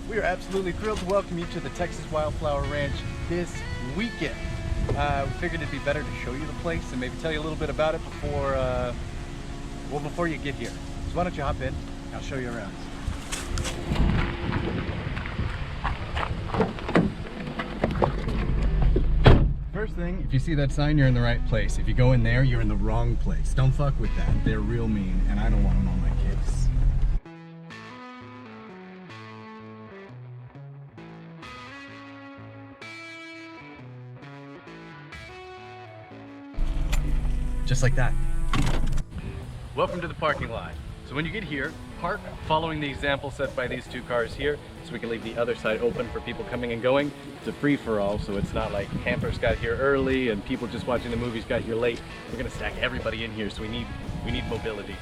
We are absolutely thrilled to welcome you to the Texas Wildflower Ranch this weekend. We figured it'd be better to show you the place and maybe tell you a little bit about it before you get here. So why don't you hop in, I'll show you around. First thing, if you see that sign, you're in the right place. If you go in there, you're in the wrong place. Don't fuck with that. They're real mean, and I don't want them on my case. Just like that. Welcome to the parking lot. So when you get here, park following the example set by these two cars here, so we can leave the other side open for people coming and going. It's a free-for-all, so it's not like campers got here early and people just watching the movies got here late. We're gonna stack everybody in here, so we need mobility.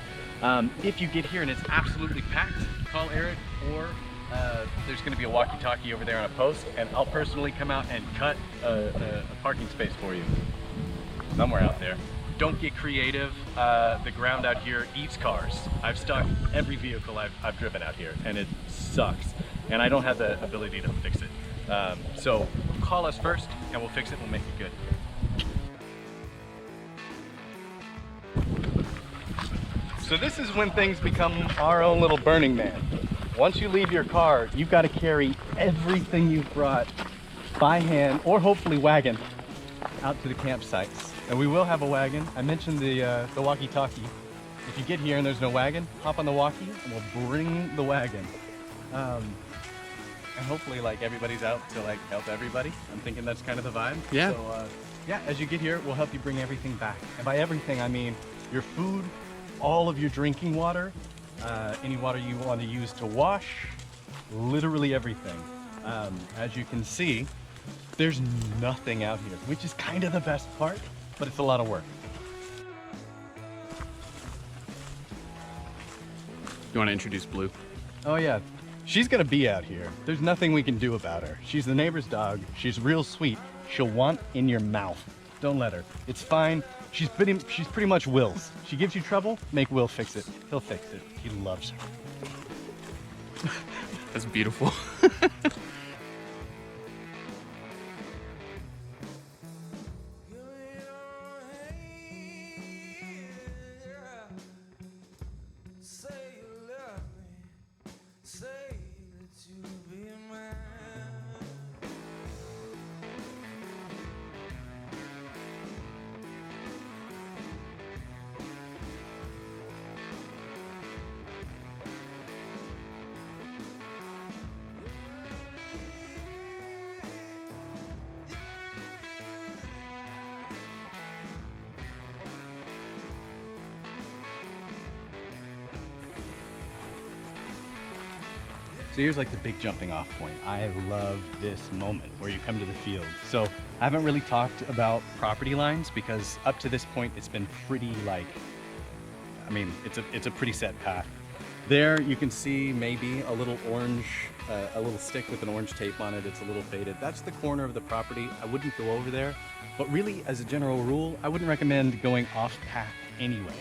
If you get here and it's absolutely packed, call Eric, or there's gonna be a walkie-talkie over there on a post, and I'll personally come out and cut a parking space for you. Somewhere out there. Don't get creative. The ground out here eats cars. I've stopped every vehicle I've driven out here, and it sucks. And I don't have the ability to fix it. So call us first, and we'll fix it. We'll make it good. So this is when things become our own little Burning Man. Once you leave your car, you've got to carry everything you've brought by hand, or hopefully wagon, out to the campsites. And we will have a wagon. I mentioned the walkie-talkie. If you get here and there's no wagon, hop on the walkie and we'll bring the wagon. And hopefully like everybody's out to like help everybody. I'm thinking that's kind of the vibe. Yeah. So yeah, as you get here, we'll help you bring everything back. And by everything, I mean your food, all of your drinking water, any water you want to use to wash, literally everything. As you can see, there's nothing out here, which is kind of the best part, but it's a lot of work. You want to introduce Blue? Oh yeah, she's gonna be out here. There's nothing we can do about her. She's the neighbor's dog. She's real sweet. She'll want in your mouth. Don't let her. It's fine. She's pretty much Will's. She gives you trouble, make Will fix it. He'll fix it. He loves her. That's beautiful. So here's like the big jumping off point. I love this moment where you come to the field. So I haven't really talked about property lines because up to this point it's been pretty like, I mean, it's a pretty set path. There you can see maybe a little orange, a little stick with an orange tape on it. It's a little faded. That's the corner of the property. I wouldn't go over there, but really as a general rule, I wouldn't recommend going off path anyway,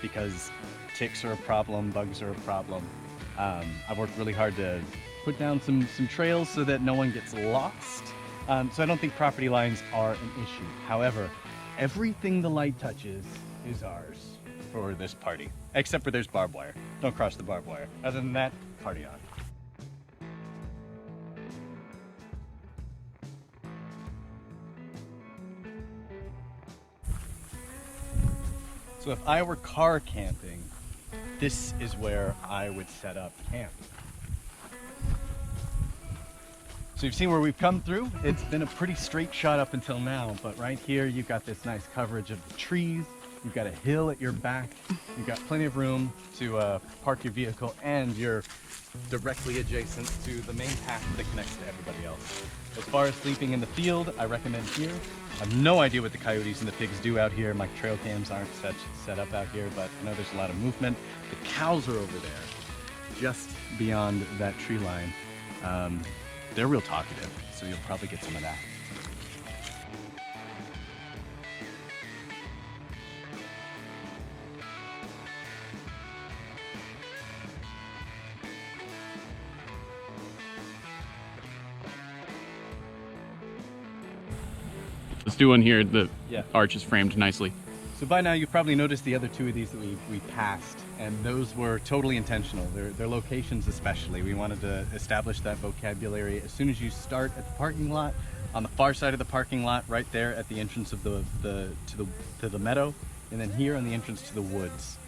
because ticks are a problem, bugs are a problem. I've worked really hard to put down some trails so that no one gets lost. So I don't think property lines are an issue. However, everything the light touches is ours for this party, except for there's barbed wire. Don't cross the barbed wire. Other than that, party on. So if I were car camping, this is where I would set up camp. So you've seen where we've come through. It's been a pretty straight shot up until now, but right here you've got this nice coverage of the trees. You've got a hill at your back. You've got plenty of room to park your vehicle, and you're directly adjacent to the main path that connects to everybody else. As far as sleeping in the field, I recommend here. I have no idea what the coyotes and the pigs do out here. My trail cams aren't set up out here, but I know there's a lot of movement. The cows are over there, just beyond that tree line. They're real talkative, so you'll probably get some of that. Let's do one here. The Yeah. arch is framed nicely. So by now you've probably noticed the other two of these that we passed, and those were totally intentional. Their locations especially. We wanted to establish that vocabulary as soon as you start at the parking lot, on the far side of the parking lot, right there at the entrance of to the meadow, and then here on the entrance to the woods.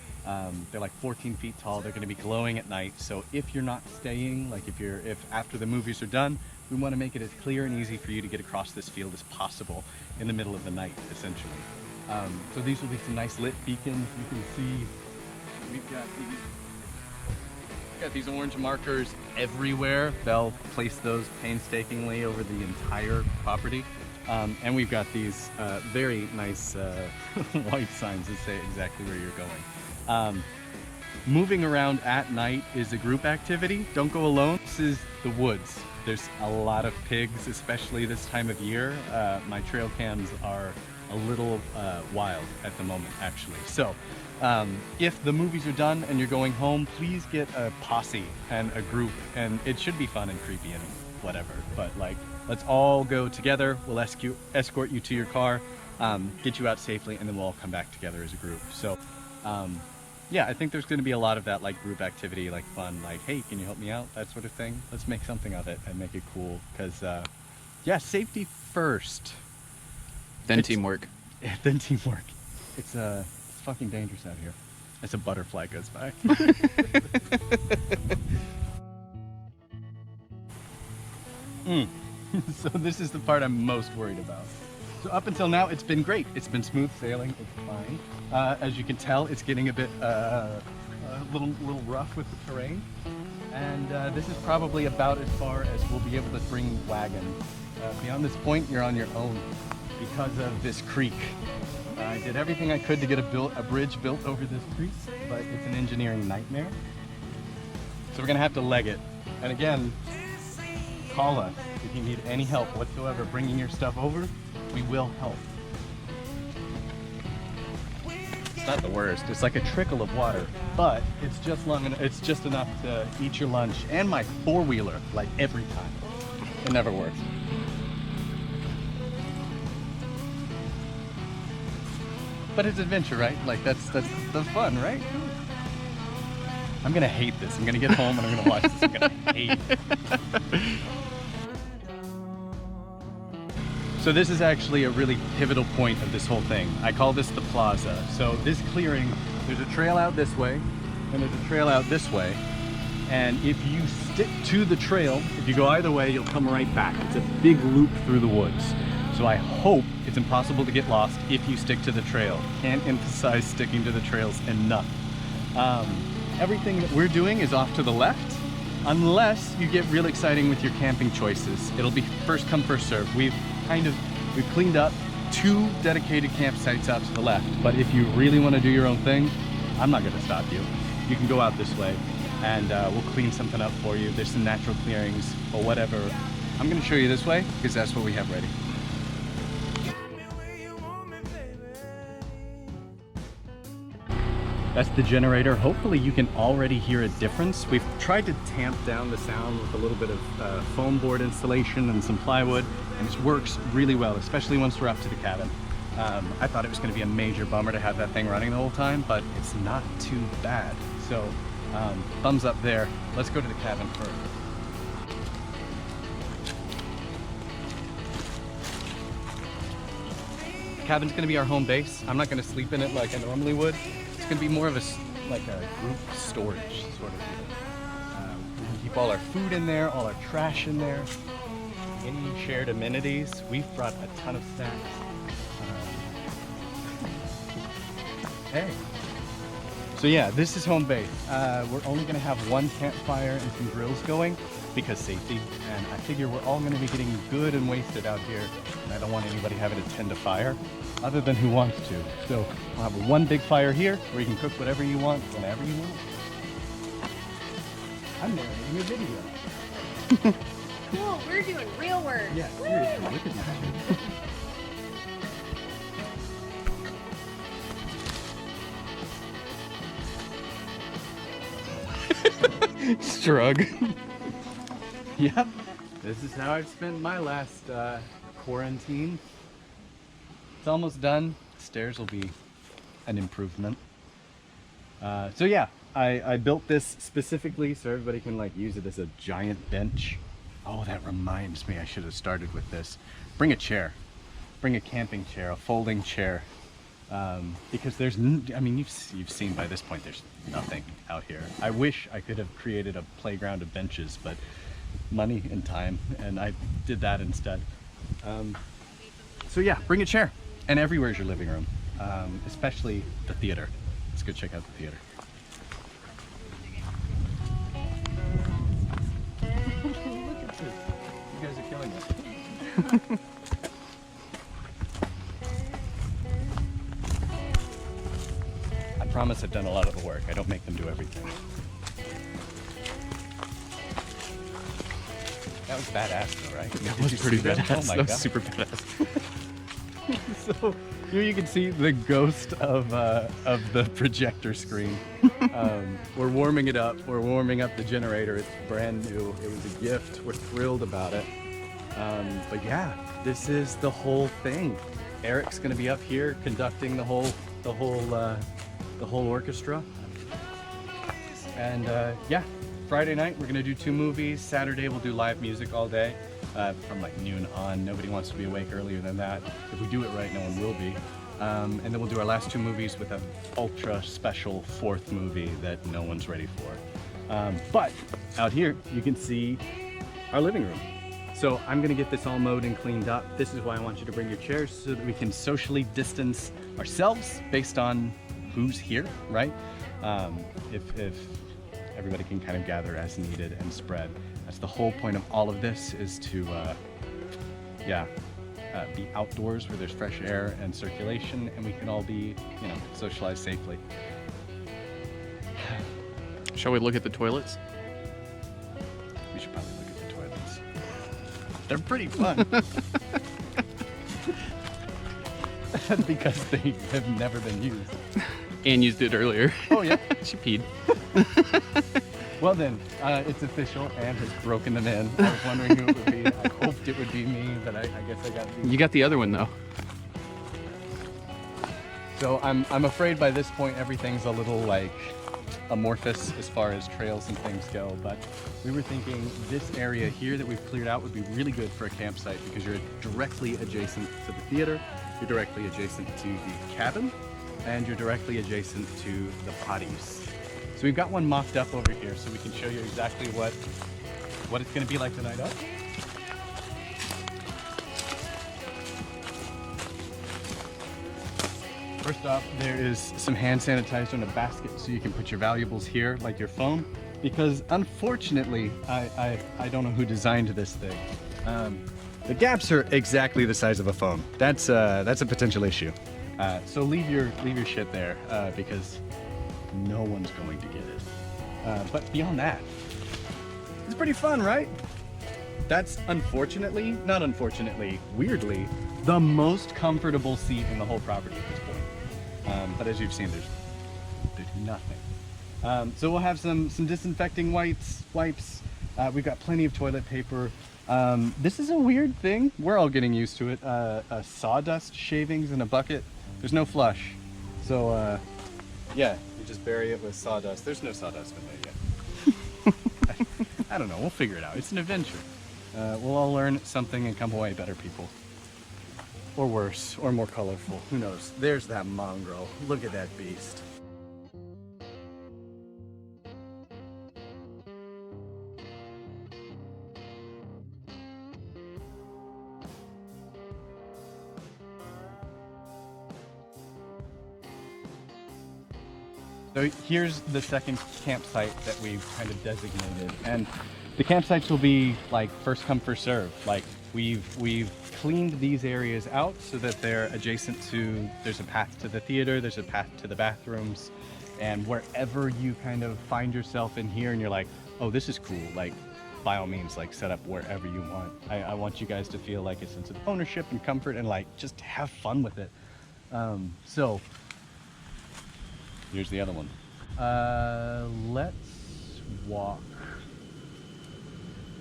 They're like 14 feet tall. They're going to be glowing at night. So if you're not staying, like if after the movies are done, we want to make it as clear and easy for you to get across this field as possible in the middle of the night, essentially. So these will be some nice lit beacons. You can see we've got these orange markers everywhere. They'll place those painstakingly over the entire property. And we've got these very nice white signs that say exactly where you're going. Moving around at night is a group activity. Don't go alone. This is the woods. There's a lot of pigs, especially this time of year. My trail cams are a little wild at the moment, actually. So if the movies are done and you're going home, please get a posse and a group, and it should be fun and creepy and whatever, but like, let's all go together. We'll escort you to your car, get you out safely, and then we'll all come back together as a group. So yeah, I think there's going to be a lot of that, like group activity, like fun, like, hey, can you help me out? That sort of thing. Let's make something of it and make it cool, because yeah, safety first. Then teamwork. Then teamwork. It's fucking dangerous out here. As a butterfly goes by. So this is the part I'm most worried about. So up until now, it's been great. It's been smooth sailing. It's fine. As you can tell, it's getting a bit a little rough with the terrain. And this is probably about as far as we'll be able to bring wagons. Beyond this point, you're on your own because of this creek. I did everything I could to get a bridge built over this creek, but it's an engineering nightmare. So we're gonna have to leg it. And again, call us if you need any help whatsoever bringing your stuff over. We will help. It's not the worst. It's like a trickle of water, but it's just long enough. It's just enough to eat your lunch and my four-wheeler, like every time. It never works. But it's adventure, right? Like that's fun, right? I'm gonna hate this. I'm gonna get home and I'm gonna watch this. I'm gonna hate it. So this is actually a really pivotal point of this whole thing. I call this the plaza. So this clearing, there's a trail out this way and there's a trail out this way. And if you stick to the trail, if you go either way, you'll come right back. It's a big loop through the woods. So I hope it's impossible to get lost if you stick to the trail. Can't emphasize sticking to the trails enough. Everything that we're doing is off to the left, unless you get real exciting with your camping choices. It'll be first come, first serve. We've cleaned up 2 dedicated campsites out to the left, but if you really want to do your own thing, I'm not gonna stop you. You can go out this way and we'll clean something up for you. There's some natural clearings or whatever. I'm gonna show you this way because that's what we have ready. That's the generator. Hopefully you can already hear a difference. We've tried to tamp down the sound with a little bit of foam board installation and some plywood, and it works really well, especially once we're up to the cabin. I thought it was going to be a major bummer to have that thing running the whole time, but it's not too bad. So thumbs up there. Let's go to the cabin first. The cabin's going to be our home base. I'm not going to sleep in it like I normally would. It's going to be more of a group storage sort of deal. We can keep all our food in there, all our trash in there, any shared amenities. We've brought a ton of snacks. Hey. So yeah, this is home base. We're only going to have 1 campfire and some grills going because safety. And I figure we're all going to be getting good and wasted out here, and I don't want anybody having to tend to fire other than who wants to. So we'll have 1 big fire here where you can cook whatever you want, whenever you want. I'm narrating your video. Cool, we're doing real work. Yeah, seriously, look at that. Shrug. Yep, this is how I've spent my last quarantine. It's almost done. Stairs will be an improvement. So yeah, I built this specifically so everybody can like use it as a giant bench. Oh, that reminds me, I should have started with this. Bring a chair. Bring a camping chair, a folding chair. Because there's, I mean, you've seen by this point, there's nothing out here. I wish I could have created a playground of benches, but money and time, and I did that instead. So yeah, bring a chair. And everywhere's your living room, especially the theater. Let's go check out the theater. Look at this. You guys are killing it. I promise I've done a lot of the work. I don't make them do everything. That was badass though, right? That was pretty badass. Oh my That was God. super badass. So here you can see the ghost of the projector screen. We're warming it up. We're warming up the generator. It's brand new. It was a gift. We're thrilled about it. But yeah, this is the whole thing. Eric's going to be up here conducting the whole orchestra. And yeah, Friday night we're going to do 2 movies. Saturday we'll do live music all day. From like noon on. Nobody wants to be awake earlier than that. If we do it right, no one will be. And then we'll do our last 2 movies with an ultra special 4th movie that no one's ready for. But out here, you can see our living room. So I'm gonna get this all mowed and cleaned up. This is why I want you to bring your chairs so that we can socially distance ourselves based on who's here, right? If everybody can kind of gather as needed and spread. That's the whole point of all of this, is to, be outdoors where there's fresh air and circulation, and we can all be, socialize safely. Shall we look at the toilets? We should probably look at the toilets. They're pretty fun. Because they have never been used. Anne used it earlier. Oh yeah? She peed. Well then, it's official. Anne has broken them in. I was wondering who it would be. I hoped it would be me, but I guess I got the... You got the other one though. So I'm afraid by this point everything's a little like amorphous as far as trails and things go, but we were thinking this area here that we've cleared out would be really good for a campsite because you're directly adjacent to the theater, you're directly adjacent to the cabin, and you're directly adjacent to the potties. So we've got one mocked up over here so we can show you exactly what it's going to be like the night up. First off, there is some hand sanitizer in a basket so you can put your valuables here, like your phone, because unfortunately, I don't know who designed this thing. The gaps are exactly the size of a phone. That's a potential issue. So leave your shit there because no one's going to get it. But beyond that, it's pretty fun, right? That's not unfortunately, weirdly, the most comfortable seat in the whole property at this point. But as you've seen, there's nothing. So we'll have some disinfecting wipes. We've got plenty of toilet paper. This is a weird thing. We're all getting used to it. Sawdust shavings in a bucket. There's no flush. So yeah, you just bury it with sawdust. There's no sawdust in there yet. I don't know, we'll figure it out. It's an adventure. We'll all learn something and come away better people. Or worse, or more colorful, who knows. There's that mongrel. Look at that beast. So here's the second campsite that we've kind of designated, and the campsites will be like first come first serve. Like we've cleaned these areas out so that they're adjacent to, there's a path to the theater, there's a path to the bathrooms, and wherever you kind of find yourself in here and you're like, oh, this is cool, like by all means, like set up wherever you want. I want you guys to feel like a sense of ownership and comfort and like just have fun with it. So here's the other one. Let's walk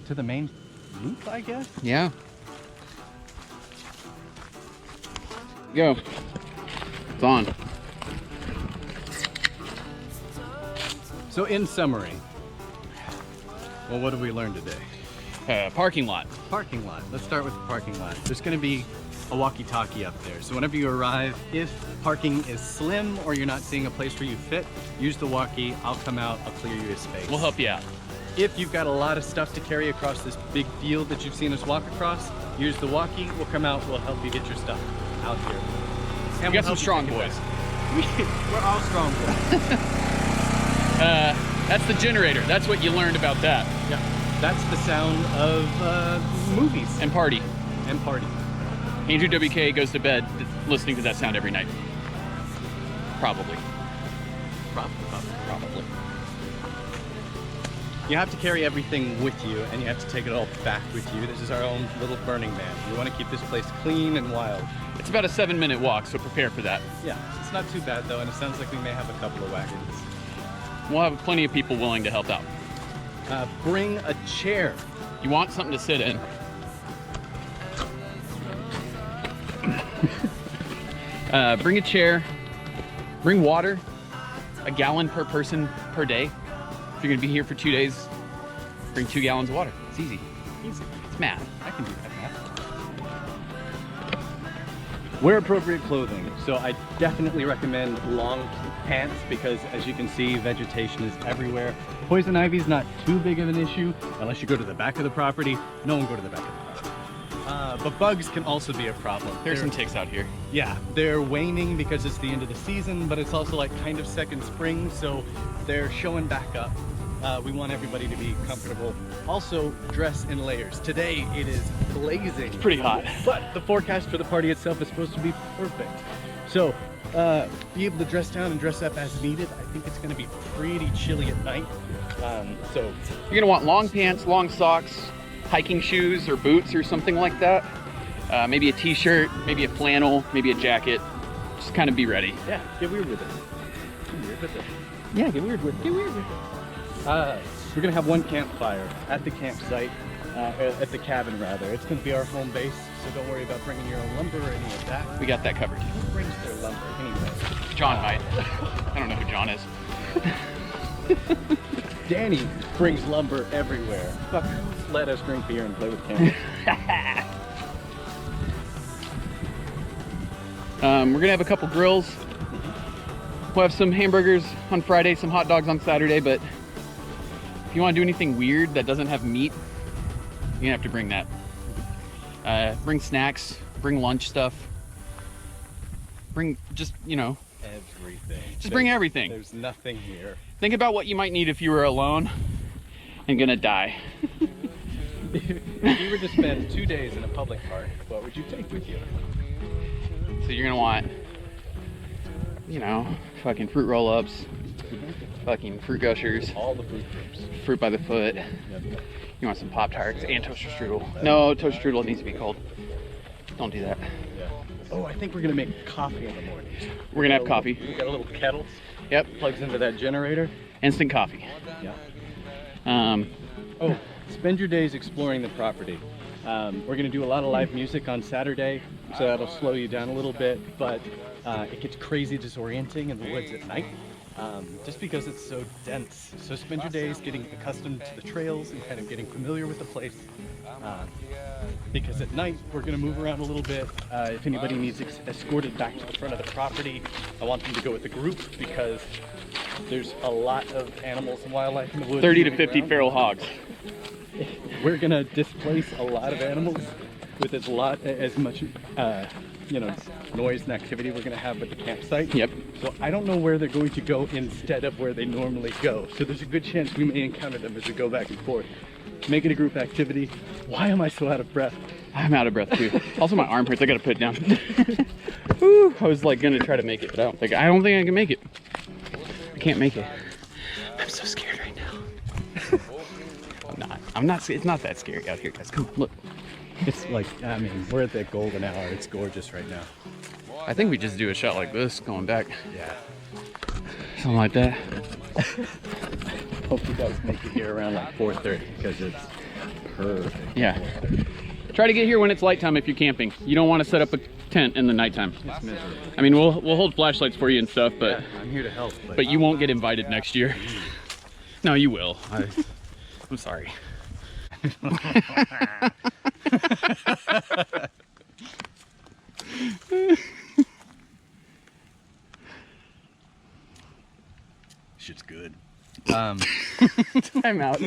to the main loop, I guess. Yeah. Go. It's on. So in summary, well, what did we learn today? Parking lot. Parking lot. Let's start with the parking lot. There's going to be a walkie-talkie up there. So whenever you arrive, if parking is slim or you're not seeing a place where you fit, use the walkie. I'll come out. I'll clear you a space. We'll help you out. If you've got a lot of stuff to carry across this big field that you've seen us walk across, use the walkie. We'll come out. We'll help you get your stuff out here. And We got we'll some help you strong take it boys. back. We're all strong boys. That's the generator. That's what you learned about that. Yeah. That's the sound of movies And party. and party. Andrew WK goes to bed listening to that sound every night. Probably. Probably. You have to carry everything with you, and you have to take it all back with you. This is our own little Burning Man. We want to keep this place clean and wild. It's about a 7-minute walk, so prepare for that. Yeah, it's not too bad though, and it sounds like we may have a couple of wagons. We'll have plenty of people willing to help out. Bring a chair. You want something to sit in. Bring a chair. Bring water. A gallon per person per day. If you're gonna be here for 2 days, bring 2 gallons of water. It's easy. Easy. It's math. I can do that math. Wear appropriate clothing. So I definitely recommend long pants because, as you can see, vegetation is everywhere. Poison ivy is not too big of an issue unless you go to the back of the property. No one go to the back of the property. But bugs can also be a problem. There's some ticks out here. Yeah, they're waning because it's the end of the season, but it's also like kind of second spring, so they're showing back up. We want everybody to be comfortable. Also, dress in layers. Today it is blazing. It's pretty hot. But the forecast for the party itself is supposed to be perfect. So, be able to dress down and dress up as needed. I think it's going to be pretty chilly at night. So You're gonna want long pants, long socks, hiking shoes or boots or something like that. Maybe a t-shirt, maybe a flannel, maybe a jacket. Just kind of be ready. yeah, get weird with it. Get weird with it. Yeah, get weird with it. Get weird with it. We're gonna have one campfire at the campsite, at the cabin rather. It's gonna be our home base, so don't worry about bringing your own lumber or any of that. We got that covered. Who brings their lumber anyway? John might. I don't know who John is. Danny brings lumber everywhere. Fucker, let us drink beer and play with cameras. We're gonna have a couple grills. We'll have some hamburgers on Friday, some hot dogs on Saturday, but if you want to do anything weird that doesn't have meat, you're gonna have to bring that. Bring snacks, bring lunch stuff. Bring just, Everything. just bring everything. There's nothing here. Think about what you might need if you were alone and gonna die. If you were to spend 2 days in a public park, what would you take with you? So you're gonna want, fucking fruit roll-ups, fucking fruit gushers, All the fruit groups. fruit by the foot. Yep. You want some Pop-Tarts and toaster strudel. No, toaster strudel needs to be cold. Don't do that. Yeah. Oh, I think we're gonna make coffee in the morning. We're gonna have coffee. We got a little kettle. Yep, Plugs into that generator. instant coffee. Yeah. Um, Oh, spend your days exploring the property. We're gonna do a lot of live music on Saturday, so that'll slow you down a little bit, but it gets crazy disorienting in the woods at night, just because it's so dense. So spend your days getting accustomed to the trails and kind of getting familiar with the place. Because at night, we're gonna move around a little bit. If anybody needs escorted back to the front of the property, I want them to go with the group because there's a lot of animals and wildlife in the woods. 30 to moving 50 around. feral hogs. We're gonna displace a lot of animals with as much noise and activity we're gonna have at the campsite. Yep. So I don't know where they're going to go instead of where they normally go. So there's a good chance we may encounter them as we go back and forth. Make it a group activity. Why am I so out of breath? I'm out of breath too. Also my arm hurts, I gotta put it down. Whew, I was like gonna try to make it, but I don't think I can make it. I can't make it. I'm so scared right now. I'm not, it's not that scary out here, guys. Come on, look. It's like, we're at that golden hour. It's gorgeous right now. I think we just do a shot like this going back. Yeah. Something like that. Hope you guys make it here around like 4:30 because it's perfect. Yeah. Try to get here when it's light time if you're camping. You don't want to set up a tent in the nighttime. I mean, we'll hold flashlights for you and stuff, but I'm here to help. but you won't get invited next year. No, you will. I'm sorry. Shit's good. Time out.